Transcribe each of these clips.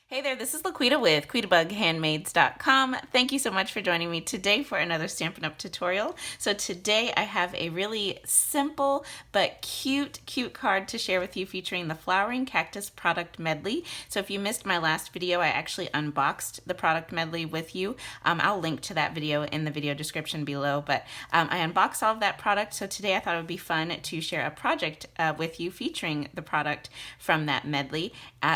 Hey there, this is LaQuita with QuitaBugHandmaids.com. Thank you so much for joining me today for another Stampin' Up! Tutorial. So today I have a really simple but cute card to share with you featuring the Flowering Cactus product medley. So if you missed my last video, I actually unboxed the product medley with you. I'll link to that video in the video description below, but I unboxed all of that product. So today I thought it would be fun to share a project with you featuring the product from that medley.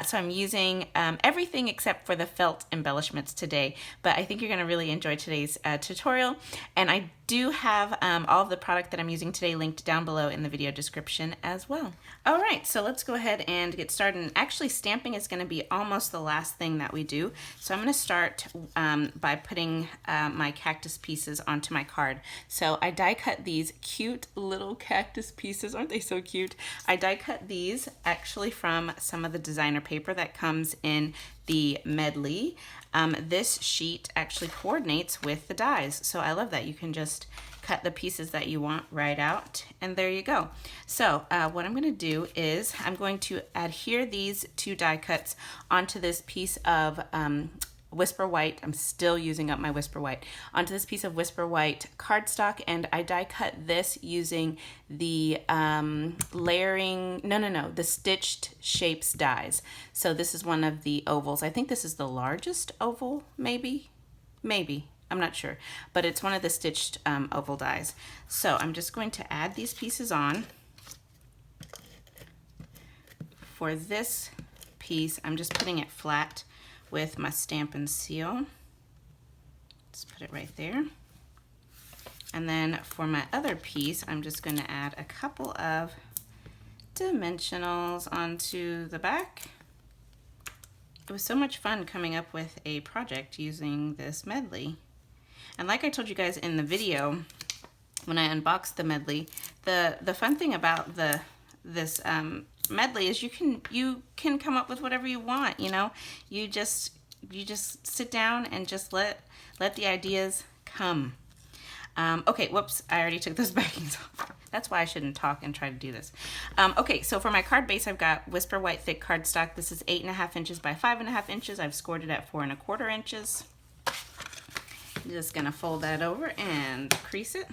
So I'm using everything except for the felt embellishments today, but I think you're going to really enjoy today's tutorial. And I do have all of the product that I'm using today linked down below in the video description as well. All right, so let's go ahead and get started. And actually, stamping is going to be almost the last thing that we do. So I'm going to start by putting my cactus pieces onto my card. So I die cut these cute little cactus pieces. Aren't they so cute? I die cut these actually from some of the designer paper that comes in the medley. This sheet actually coordinates with the dies, so I love that. You can just cut the pieces that you want right out, and there you go. So what I'm going to do is I'm going to adhere these two die cuts onto this piece of Whisper White. I'm still using up my Whisper White onto this piece of Whisper White cardstock, and I die cut this using the the stitched shapes dies. So this is one of the ovals. I think this is the largest oval, maybe, I'm not sure, but it's one of the stitched oval dies. So I'm just going to add these pieces on. For this piece, I'm just putting it flat with my Stampin' seal. Just put it right there. And then for my other piece, I'm just going to add a couple of dimensionals onto the back. It was so much fun coming up with a project using this medley. And like I told you guys in the video, when I unboxed the medley, the fun thing about this medley is you can come up with whatever you want. You know, you just sit down and just let the ideas come. Okay, whoops, I already took those backings off. That's why I shouldn't talk and try to do this. Okay, so for my card base, I've got Whisper White thick cardstock. This is 8.5 inches by 5.5 inches. I've scored it at 4.25 inches. I'm just gonna fold that over and crease it.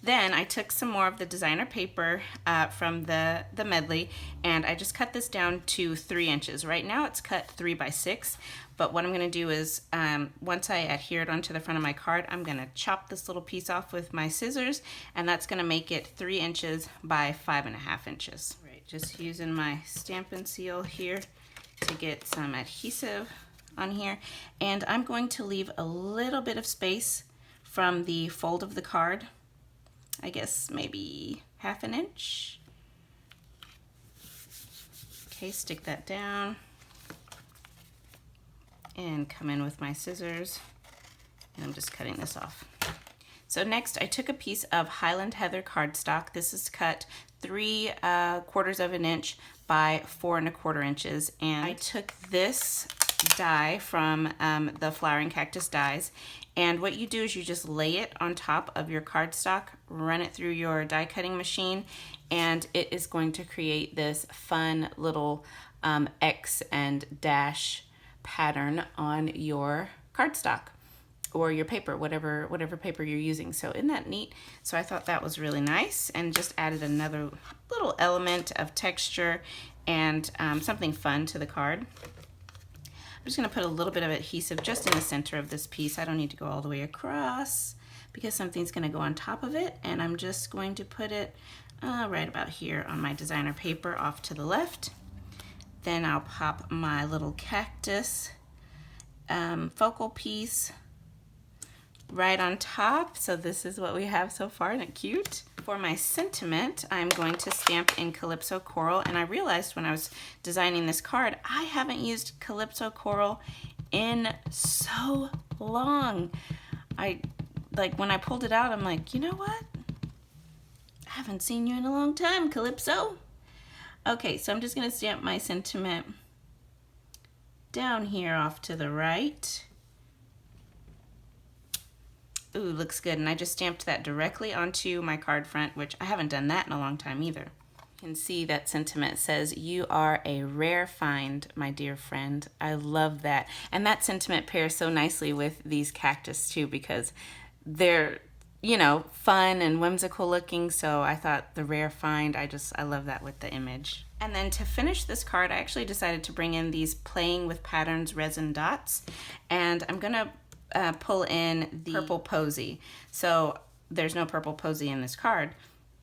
Then I took some more of the designer paper from the medley, and I just cut this down to 3 inches. Right now it's cut 3 by 6, but what I'm gonna do is once I adhere it onto the front of my card, I'm gonna chop this little piece off with my scissors, and that's gonna make it 3 inches by 5.5 inches. Right, just using my Stampin' seal here to get some adhesive on here, and I'm going to leave a little bit of space from the fold of the card. I guess maybe 1/2 inch. Okay, stick that down and come in with my scissors, and I'm just cutting this off. So next I took a piece of Highland Heather cardstock. This is cut 3/4 inch by 4.25 inches, and I took this die from the Flowering Cactus dies, and what you do is you just lay it on top of your cardstock, run it through your die cutting machine, and it is going to create this fun little X and dash pattern on your cardstock or your paper, whatever paper you're using. So isn't that neat? So I thought that was really nice, and just added another little element of texture and something fun to the card. I'm just going to put a little bit of adhesive just in the center of this piece. I don't need to go all the way across because something's going to go on top of it, and I'm just going to put it right about here on my designer paper off to the left. Then I'll pop my little cactus focal piece right on top. So this is what we have so far. Isn't it cute? For my sentiment, I'm going to stamp in Calypso Coral, and I realized when I was designing this card, I haven't used Calypso Coral in so long. When I pulled it out, I'm like, you know what? I haven't seen you in a long time, Calypso. Okay, so I'm just gonna stamp my sentiment down here off to the right. Ooh, looks good. And I just stamped that directly onto my card front, which I haven't done that in a long time either. You can see that sentiment says, "You are a rare find, my dear friend." I love that. And that sentiment pairs so nicely with these cactus too, because they're, you know, fun and whimsical looking. So I thought the rare find, I love that with the image. And then to finish this card, I actually decided to bring in these Playing with Patterns resin dots. And I'm gonna pull in the purple posy. So there's no purple posy in this card,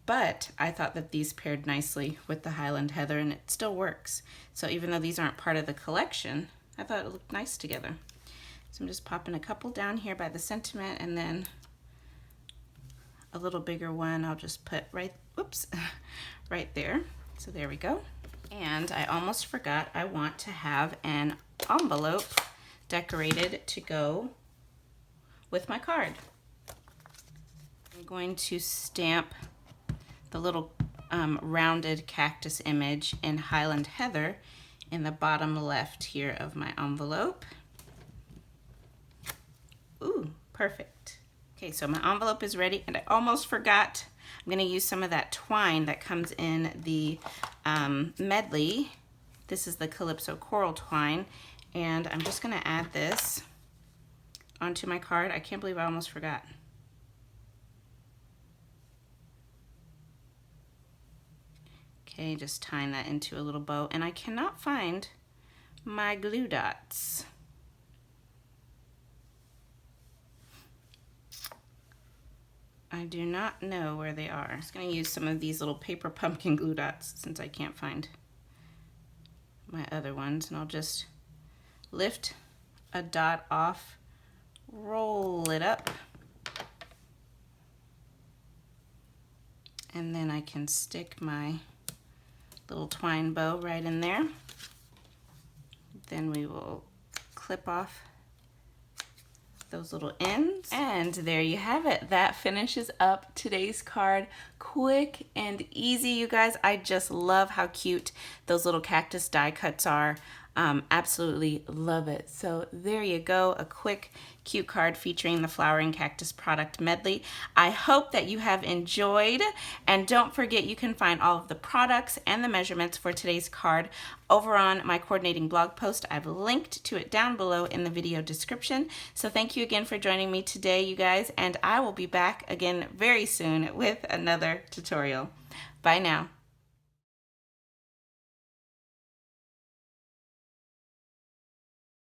but I thought that these paired nicely with the Highland Heather, and it still works. So even though these aren't part of the collection, I thought it looked nice together. So I'm just popping a couple down here by the sentiment, and then a little bigger one I'll just put right, whoops, right there. So there we go. And I almost forgot, I want to have an envelope decorated to go with my card. I'm going to stamp the little rounded cactus image in Highland Heather in the bottom left here of my envelope. Ooh, perfect. Okay, so my envelope is ready, and I almost forgot, I'm gonna use some of that twine that comes in the medley. This is the Calypso Coral twine, and I'm just gonna add this onto my card. I can't believe I almost forgot. Okay, just tying that into a little bow, and I cannot find my glue dots. I do not know where they are. I'm just gonna use some of these little paper pumpkin glue dots since I can't find my other ones, and I'll just lift a dot off, roll it up, and then I can stick my little twine bow right in there. Then we will clip off those little ends. And there you have it. That finishes up today's card. Quick and easy, you guys. I just love how cute those little cactus die cuts are. Absolutely love it. So there you go, a quick cute card featuring the Flowering Cactus product medley. I hope that you have enjoyed, and don't forget you can find all of the products and the measurements for today's card over on my coordinating blog post. I've linked to it down below in the video description. So thank you again for joining me today, you guys, and I will be back again very soon with another tutorial. Bye now.